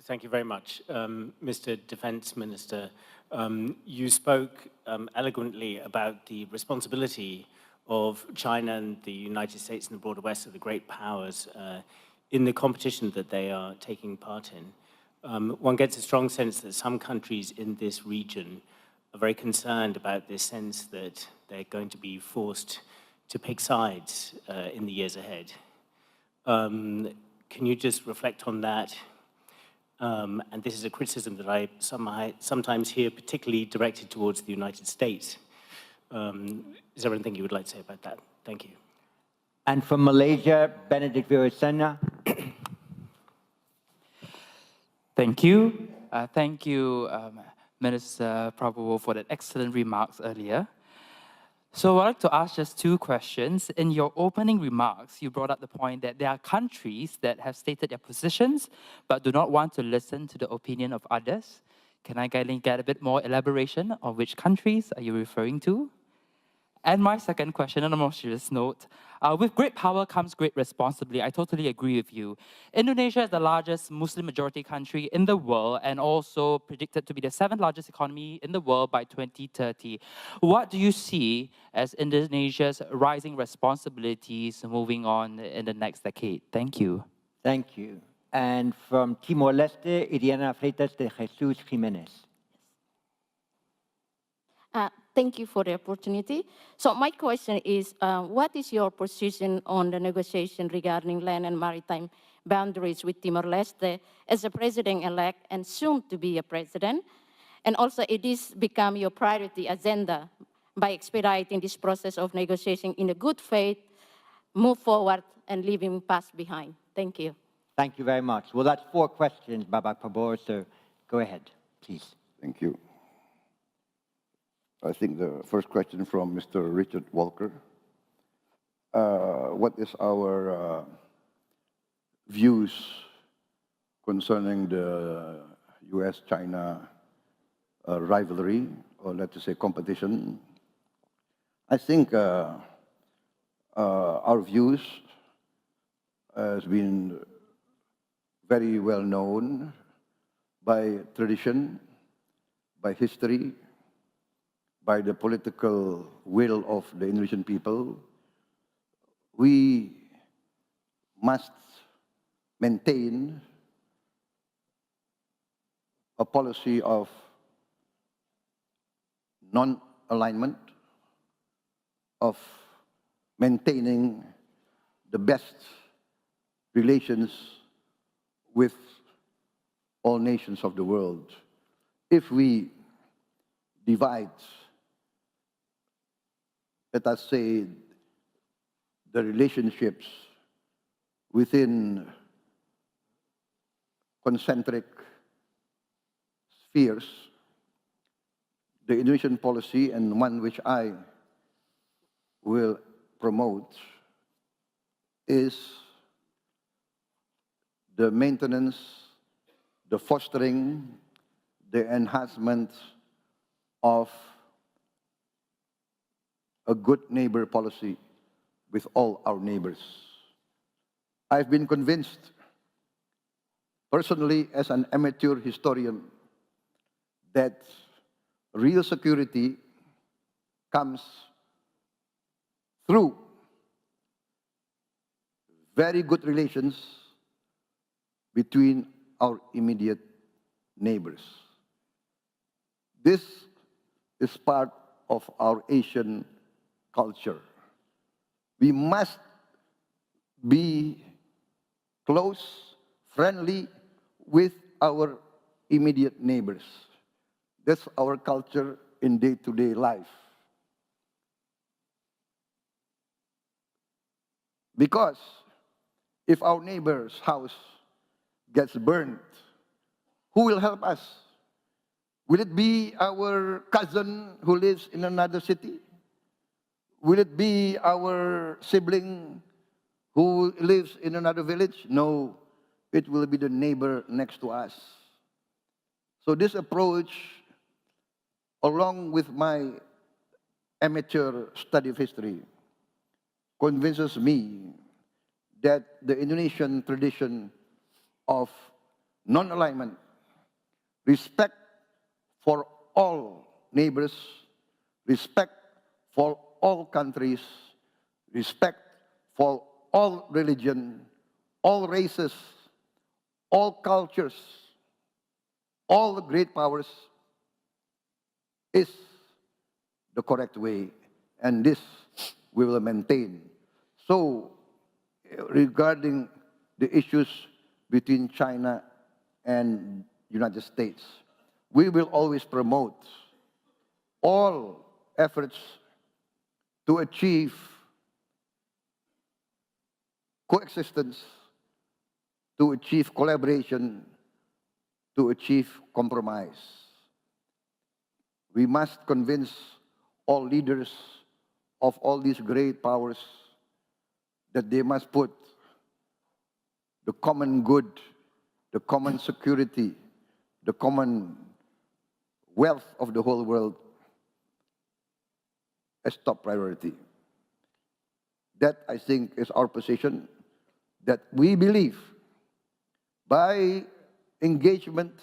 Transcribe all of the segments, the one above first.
Thank you very much. Mr. Defense Minister, you spoke eloquently about the responsibility of China and the United States and the broader West, of the great powers, in the competition that they are taking part in. One gets a strong sense that some countries in this region are very concerned about this sense that they're going to be forced to pick sides in the years ahead. Can you just reflect on that? And this is a criticism that I sometimes hear, particularly directed towards the United States. Is there anything you would like to say about that? Thank you. And from Malaysia, Benedict Virasena. Thank you. Thank you, Minister Prabowo, for that excellent remarks earlier. So I'd like to ask just two questions. In your opening remarks, you brought up the point that there are countries that have stated their positions, but do not want to listen to the opinion of others. Can I get a bit more elaboration on which countries are you referring to? And my second question, on a more serious note, with great power comes great responsibility. I totally agree with you. Indonesia is the largest Muslim-majority country in the world and also predicted to be the 7th largest economy in the world by 2030. What do you see as Indonesia's rising responsibilities moving on in the next decade? Thank you. Thank you. And from Timor-Leste, Iriana Freitas de Jesus Jimenez. Thank you for the opportunity. So my question is, what is your position on the negotiation regarding land and maritime boundaries with Timor-Leste as a president-elect and soon to be a president? And also, it is become your priority agenda by expediting this process of negotiation in a good faith, move forward and leaving past behind. Thank you. Thank you very much. Well, that's 4 questions, Babak Prabowo, so go ahead, please. Thank you. I think the first question from Mr. Richard Walker. What is our views concerning the US-China rivalry, or let's say competition? I think our views has been very well known by tradition, by history, by the political will of the Indonesian people. We must maintain a policy of non-alignment, of maintaining the best relations with all nations of the world. If we divide, let us say, the relationships within concentric spheres, the Indonesian policy, and one which I will promote, is the maintenance, the fostering, the enhancement of a good neighbor policy with all our neighbors. I've been convinced, personally as an amateur historian, that real security comes through very good relations between our immediate neighbors. This is part of our Asian culture. We must be close, friendly with our immediate neighbors. That's our culture in day-to-day life. Because if our neighbor's house gets burned, who will help us? Will it be our cousin who lives in another city? Will it be our sibling who lives in another village? No, it will be the neighbor next to us. So this approach, along with my amateur study of history, convinces me that the Indonesian tradition of non-alignment, respect for all neighbors, respect for all countries, respect for all religion, all races, all cultures, all the great powers is the correct way, and this we will maintain. So, regarding the issues between China and United States, we will always promote all efforts to achieve coexistence, to achieve collaboration, to achieve compromise. We must convince all leaders of all these great powers that they must put the common good, the common security, the common wealth of the whole world as top priority. That, I think, is our position, that we believe by engagement,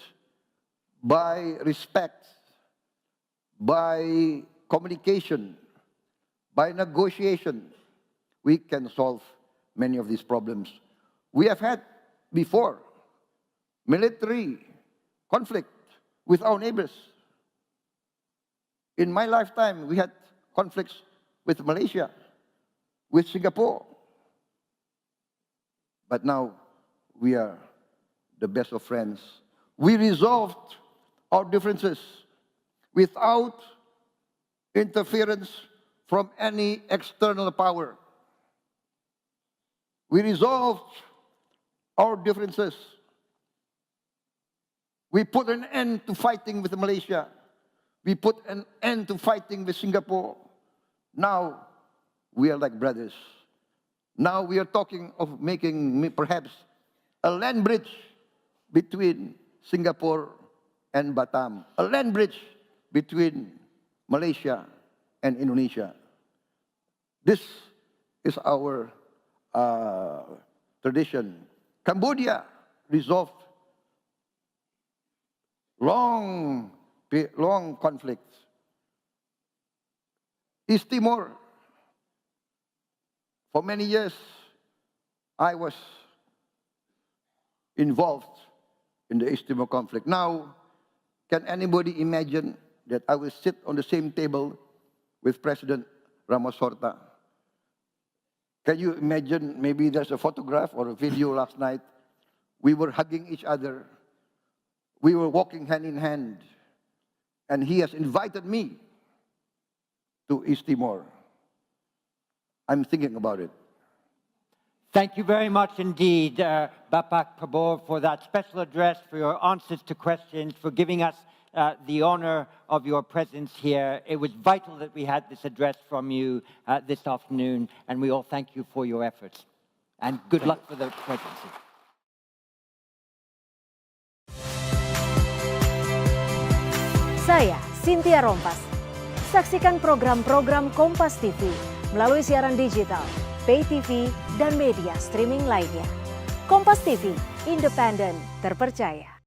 by respect, by communication, by negotiation, we can solve many of these problems. We have had before military conflict with our neighbors. In my lifetime, we had conflicts with Malaysia, with Singapore. But now we are the best of friends. We resolved our differences without interference from any external power. We resolved our differences. We put an end to fighting with Malaysia. We put an end to fighting with Singapore. Now we are like brothers. Now we are talking of making perhaps a land bridge between Singapore and Batam, a land bridge between Malaysia and Indonesia. This is our tradition. Cambodia resolved long conflicts. East Timor, for many years, I was involved in the East Timor conflict. Now, can anybody imagine that I will sit on the same table with President Ramos Horta? Can you imagine, maybe there's a photograph or a video last night, we were hugging each other, we were walking hand in hand, and he has invited me to East Timor. I'm thinking about it. Thank you very much indeed, Bapak Prabowo, for that special address, for your answers to questions, for giving us the honor of your presence here. It was vital that we had this address from you this afternoon, and we all thank you for your efforts. And good luck for the presidency. Saya, Cynthia Rompas. Saksikan program-program Kompas TV melalui siaran digital, pay TV, dan media streaming lainnya. Kompas TV, independen, terpercaya.